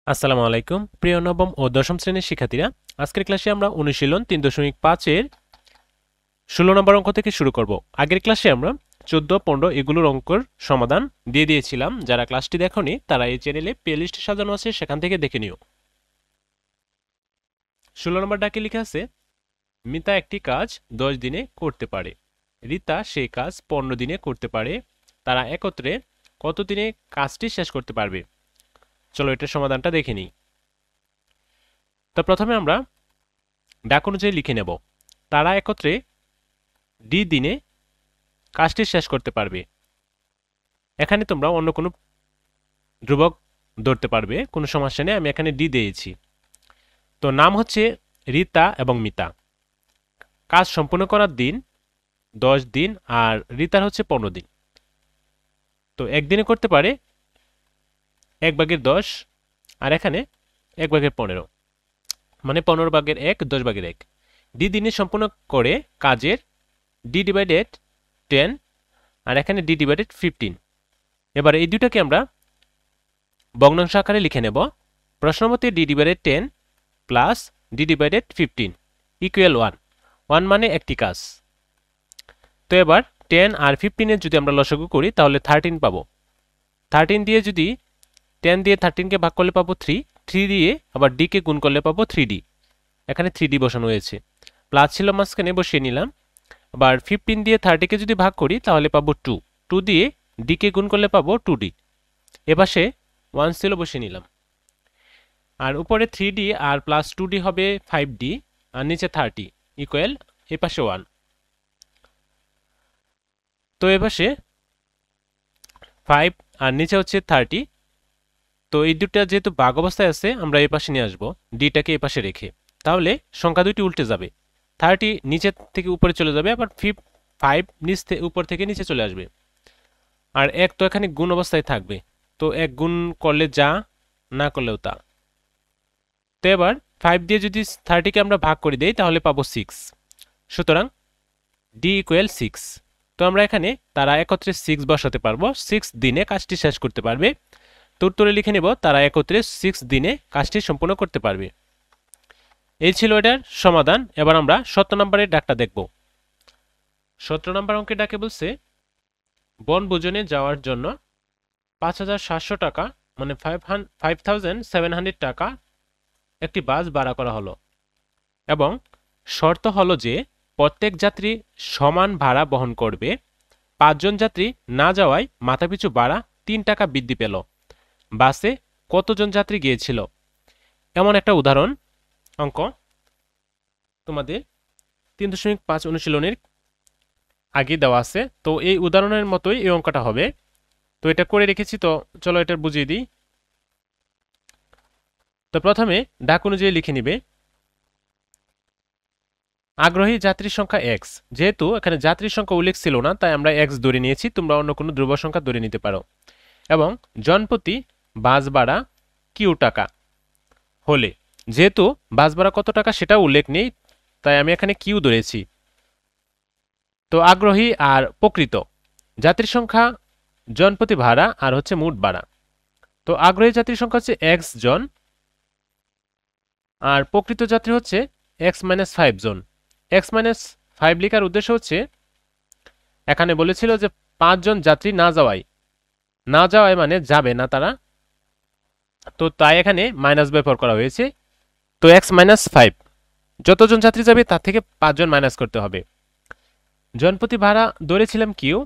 আসসালামু আলাইকুম প্রিয় নবম ও দশম শ্রেণীর শিক্ষার্থীরা। আজকের ক্লাসে আমরা অনুশীলন 3.5-এর 16 নম্বর অঙ্ক থেকে শুরু করব। আগের ক্লাসে আমরা 14, 15 এগুলোর অঙ্কর সমাধান দিয়ে দিয়েছিলাম। যারা ক্লাসটি দেখোনি তারা এই চ্যানেলে প্লেলিস্ট সাজানো আছে, সেখান থেকে দেখে নিও। 16 নম্বর ডাকে লেখা আছে, মিতা একটি কাজ 10 দিনে করতে পারে, রিতা সেই কাজ 15 দিনে করতে পারে, তারা একত্রে কত দিনে কাজটি শেষ করতে পারবে? চলো এটার সমাধানটা দেখে নিই। তো প্রথমে আমরা ডাক অনুযায়ী লিখে নেব, তারা একত্রে ডি দিনে কাজটি শেষ করতে পারবে। এখানে তোমরা অন্য কোনো ধ্রুবক ধরতে পারবে, কোনো সমস্যা নেই। আমি এখানে ডি দিয়েছি। তো নাম হচ্ছে রিতা এবং মিতা। কাজ সম্পূর্ণ করার দিন 10 দিন আর রিতার হচ্ছে 15 দিন। তো একদিনে করতে পারে 1/10 আর এখানে 1/15, মানে 15/1 10/1। ডি দিনে সম্পূর্ণ করে কাজের d/10 আর এখানে d/15। এবার এই দুটাকে আমরা ভগ্নাংশ আকারে লিখে নেব। প্রশ্নমতে d/10 প্লাস d/15 ইকুয়াল 1। 1 মানে একটি কাজ। তো এবার 10 আর 15 যদি আমরা লসাগু করি তাহলে 13 পাবো। 13 দিয়ে যদি 10 দিয়ে 13কে ভাগ করলে পাবো 3, 3 দিয়ে আবার d কে গুণ করলে পাবো 3d। এখানে 3d বসানো হয়েছে, প্লাস ছিল মাঝখানে বসিয়ে নিলাম। আবার 15 দিয়ে 30কে যদি ভাগ করি তাহলে পাবো 2, 2 দিয়ে d কে গুণ করলে পাবো 2d। এপাশে 1 ছিল বসিয়ে নিলাম। আর উপরে 3d আর প্লাস 2d হবে 5d আর নিচে 30 ইকুয়াল এপাশে 1। তো এপাশে 5 আর নিচে হচ্ছে 30। তো এই দুটা যেহেতু ভাগ অবস্থায় আছে আমরা এপাশে নিয়ে আসবো ডিটাকে এপাশে রেখে, তাহলে সংখ্যা দুইটি উল্টে যাবে। 30 নিচে থেকে উপরে চলে যাবে, আবার 5 নিচ থেকে উপর থেকে নিচে চলে আসবে। আর 1 তো এখানে গুণ অবস্থায় থাকবে, তো 1 গুণ করলে যা, না করলেও তা। তো এবার 5 দিয়ে যদি 30কে আমরা ভাগ করে দেই তাহলে পাবো 6। সুতরাং d ইকুয়াল 6। তো আমরা এখানে তারা একত্রে 6 বসাতে পারবো, 6 দিনে কাজটি শেষ করতে পারবে। তো উত্তরে লিখে নেব তারা একত্রে 6 দিনে কাজটি সম্পূর্ণ করতে পারবে। এই ছিল এটার সমাধান। এবার আমরা 17 নম্বরের ডাকটা দেখব। 17 নম্বর অঙ্কের ডাকে বলছে, বনভোজনে যাওয়ার জন্য 5,700 টাকা মানে 5,700 টাকা একটি বাস ভাড়া করা হলো এবং শর্ত হলো যে প্রত্যেক যাত্রী সমান ভাড়া বহন করবে। 5 জন যাত্রী না যাওয়ায় মাথাপিছু ভাড়া 3 টাকা বৃদ্ধি পেল। বাসে কতজন যাত্রী গিয়েছিল? এমন একটা উদাহরণ অঙ্ক তোমাদের 3.5 অনুশীলনের আগে দেওয়া আছে। তো এই উদাহরণের মতোই এই অঙ্কটা হবে। তো এটা করে রেখেছি, তো চলো এটা বুঝিয়ে দিই। তো প্রথমে ডাক অনুযায়ী লিখে নিবে, আগ্রহী যাত্রীর সংখ্যা x। যেহেতু এখানে যাত্রীর সংখ্যা উল্লেখ ছিল না তাই আমরা x ধরে নিয়েছি, তোমরা অন্য কোনো ধ্রুব সংখ্যা ধরে নিতে পারো। এবং জনপ্রতি বাস ভাড়া কিউ টাকা হলে, যেহেতু বাস ভাড়া কত টাকা সেটা উল্লেখ নেই তাই আমি এখানে কিউ ধরেছি। তো আগ্রহী আর প্রকৃত যাত্রীর সংখ্যা জনপ্রতি ভাড়া আর হচ্ছে মোট ভাড়া। তো আগ্রহী যাত্রীর সংখ্যা হচ্ছে x জন আর প্রকৃত যাত্রী হচ্ছে x-5 জন। x-5 লেখার উদ্দেশ্য হচ্ছে এখানে বলেছিল যে 5 জন যাত্রী না যাওয়ায় মানে যাবে না তারা, তো তাই এখানে মাইনাস ব্যবহার করা হয়েছে। তো x-5 যতজন যাত্রী যাবে তার থেকে 5 জন মাইনাস করতে হবে। জনপ্রতি ভাড়া ধরেছিলাম কিউ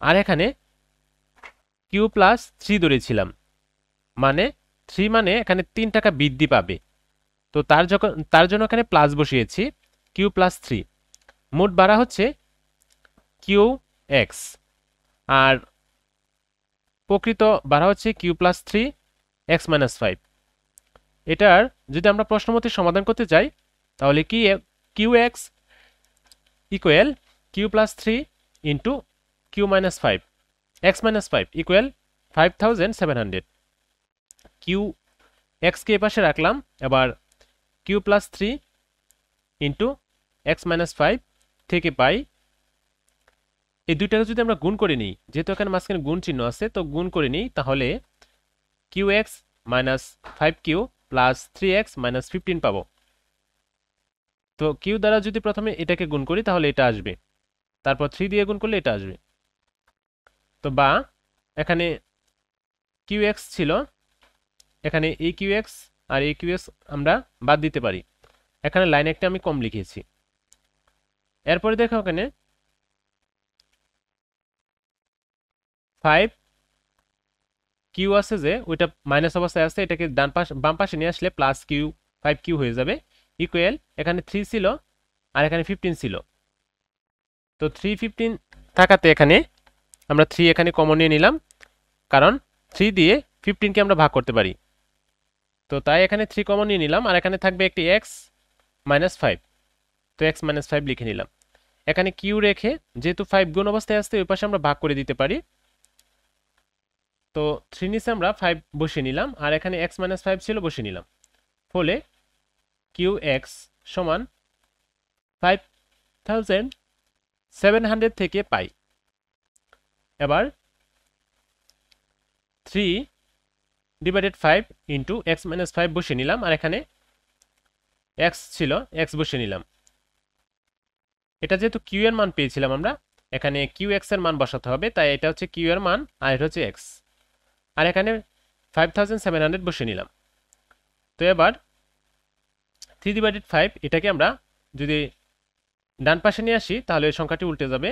আর এখানে কিউ প্লাস 3 ধরেছিলাম, মানে 3 মানে এখানে 3 টাকা বৃদ্ধি পাবে। তো তার জন্য এখানে প্লাস বসিয়েছি, কিউ প্লাস 3। মোট ভাড়া হচ্ছে কিউ এক্স আর প্রকৃত ভাড়া হচ্ছে কিউ প্লাস 3 x-5। এটার যদি আমরা প্রশ্নমতে সমাধান করতে চাই তাহলে কি Q X equal Q plus 3 into কিউ-5 x-5 ইকুয়াল 5,700। কিউ এক্সকে এপাশে রাখলাম, এবার কিউ প্লাস 3 ইন্টু x-5 থেকে পাই, এই দুইটাকে যদি আমরা গুণ করে নিই, যেহেতু এখানে মাঝখানে গুণ চিহ্ন আছে তো গুণ করে নিই, তাহলে q x minus 5q plus 3x minus 15 পাবো। তো কিউ দ্বারা যদি প্রথমে এটাকে গুণ করি তাহলে এটা আসবে, তারপর 3 দিয়ে গুণ করলে এটা আসবে। তো বা এখানে qx ছিল, এখানে এই qx আর এই qx আমরা বাদ দিতে পারি, এখানে লাইন একটা আমি কম লিখেছি। এরপরে দেখো এখানে 5 কিউ আছে যে ওইটা মাইনাস অবস্থায় আছে, এটাকে বাম পাশে নিয়ে আসলে প্লাস কিউ 5q হয়ে যাবে ইকুয়াল, এখানে 3 ছিল আর এখানে 15 ছিল। তো 3 15 থাকাতে এখানে আমরা 3 এখানে কমন নিয়ে নিলাম, কারণ 3 দিয়ে 15কে আমরা ভাগ করতে পারি। তো তাই এখানে 3 কমন নিয়ে নিলাম, আর এখানে থাকবে একটি x মাইনাস 5। তো x মাইনাস 5 লিখে নিলাম। এখানে কিউ রেখে যেহেতু 5 গুণ অবস্থায় আসছে ওই পাশে আমরা ভাগ করে দিতে পারি। তো 3 নিচে আমরা 5 বসিয়ে নিলাম, আর এখানে x মাইনাস 5 ছিল বসিয়ে নিলাম। ফলে কিউ এক্স সমান 5700 থেকে পাই। এবার 3 ডিভাইডেড 5 ইন্টু এক্স মাইনাস 5 বসিয়ে নিলাম, আর এখানে x ছিল x বসিয়ে নিলাম। এটা যেহেতু কিউ এর মান পেয়েছিলাম আমরা, এখানে কিউ এক্স এর মান বসাতে হবে, তাই এটা হচ্ছে কিউ এর মান আর এটা হচ্ছে এক্স, আর এখানে 5700 বসিয়ে নিলাম। তো এবার 3 ডিভাইডেড 5 এটাকে আমরা যদি ডান পাশে নিয়ে আসি তাহলে এই সংখ্যাটি উল্টে যাবে,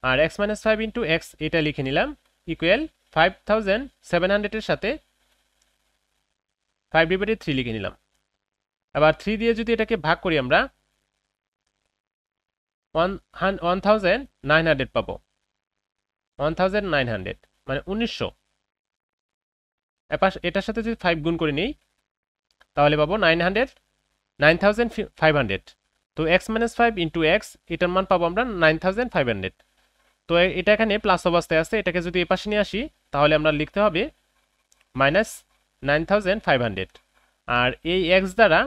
আর x মাইনাস 5 ইন্টু এক্স এটা লিখে নিলাম ইকুয়াল 5700 এর সাথে 5 ডিভাইডেড 3 লিখে নিলাম। আবার 3 দিয়ে যদি এটাকে ভাগ করি আমরা 1900 পাবো, 1900 মানে 1900। এটার সাথে যদি 5 গুণ করে নিই তাহলে পাবো 9500। তো x মাইনাস 5 ইন্টু এক্স এটার মান পাবো আমরা 9500। তো এটা এখানে প্লাস অবস্থায় আছে, এটাকে যদি এপাশে নিয়ে আসি তাহলে আমরা লিখতে হবে মাইনাস 9500, আর এই x দ্বারা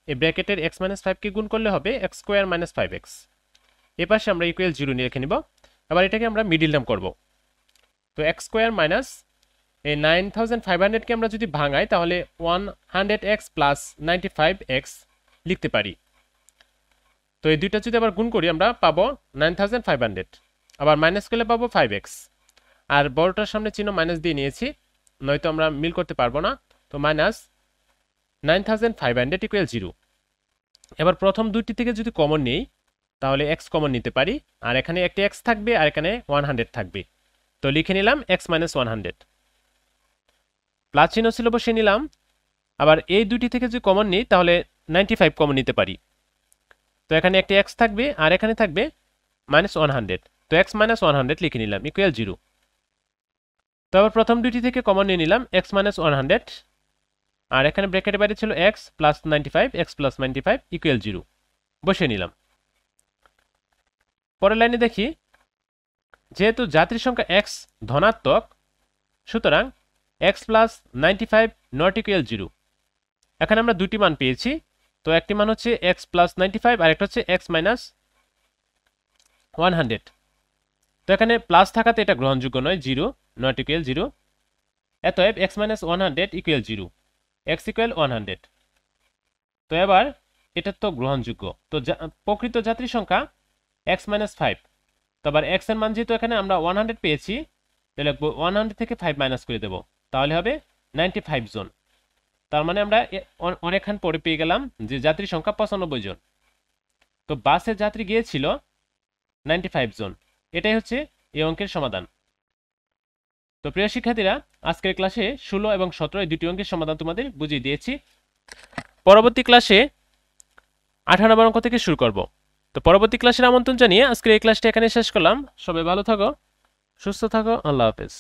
এই ব্র্যাকেটের x মাইনাস 5কে গুণ করলে হবে x স্কোয়ার মাইনাস 5x। এপাশে আমরা ইকুয়াল 0 নিয়ে রেখে নিব। এবার এটাকে আমরা মিডিল টার্ম করব। তো x স্কোয়ার মাইনাস এই 9500কে আমরা যদি ভাঙাই তাহলে 100x প্লাস 95x লিখতে পারি। তো এই দুইটা যদি আবার গুণ করি আমরা পাবো 9500, আবার মাইনাস করলে পাবো 5x, আর বড়টার সামনে চিহ্ন মাইনাস দিয়ে নিয়েছি, নয়তো আমরা মিল করতে পারবো না। তো মাইনাস 9500 ইকুয়াল 0। এবার প্রথম দুইটি থেকে যদি কমন নেই তাহলে x কমন নিতে পারি, আর এখানে একটি x থাকবে আর এখানে 100 থাকবে। তো লিখে নিলাম x মাইনাস 100, প্লাস চিহ্ন ছিল বসিয়ে নিলাম। আবার এই দুইটি থেকে যদি কমন নিই তাহলে 95 কমন নিতে পারি। তো এখানে একটি x থাকবে আর এখানে থাকবে মাইনাস 100। তো x মাইনাস 100 লিখে নিলাম ইকুয়াল 0। তো আবার প্রথম দুইটি থেকে কমন নিয়ে নিলাম x মাইনাস 100, আর এখানে ব্র্যাকেটের বাইরে ছিল x plus 95, x plus 95 equal 0 বসিয়ে নিলাম। পরের লাইনে দেখি, যেহেতু জাতির সংখ্যা x ধনাত্মক সুতরাং x প্লাস 95 নট ইকুয়াল 0। এখানে আমরা দুটি মান পেয়েছি, তো একটি মান হচ্ছে x প্লাস 95 আর একটা হচ্ছে x মাইনাস 100। তো এখানে প্লাস থাকাতে এটা গ্রহণযোগ্য নয়, 0 নট ইকুয়াল 0। অতএব x minus 100 equal 0, x equal 100। তো এবার এটা তো গ্রহণযোগ্য। তো প্রকৃত জাতির সংখ্যা x মাইনাস 5। তো আবার x এর মান যেহেতু এখানে আমরা 100 পেয়েছি তাহলে 100 থেকে 5 মাইনাস করে দেব, তাহলে হবে 95 জন। তার মানে আমরা অনেকক্ষণ পরে পেয়ে গেলাম যে যাত্রী সংখ্যা 95 জন। তো বাসে যাত্রী গিয়েছিল 95 জন। এটাই হচ্ছে এই অঙ্কের সমাধান। তো প্রিয় শিক্ষার্থীরা, আজকের ক্লাসে 16 এবং 17 এই দুটি অঙ্কের সমাধান তোমাদের বুঝিয়ে দিয়েছি। পরবর্তী ক্লাসে 18 নম্বর অঙ্ক থেকে শুরু করব। তো পরবর্তী ক্লাসের আমন্ত্রণ জানিয়ে আজকের এই ক্লাসটা এখানে শেষ করলাম। সবাই ভালো থাকো, সুস্থ থাকো, আল্লাহ হাফেজ।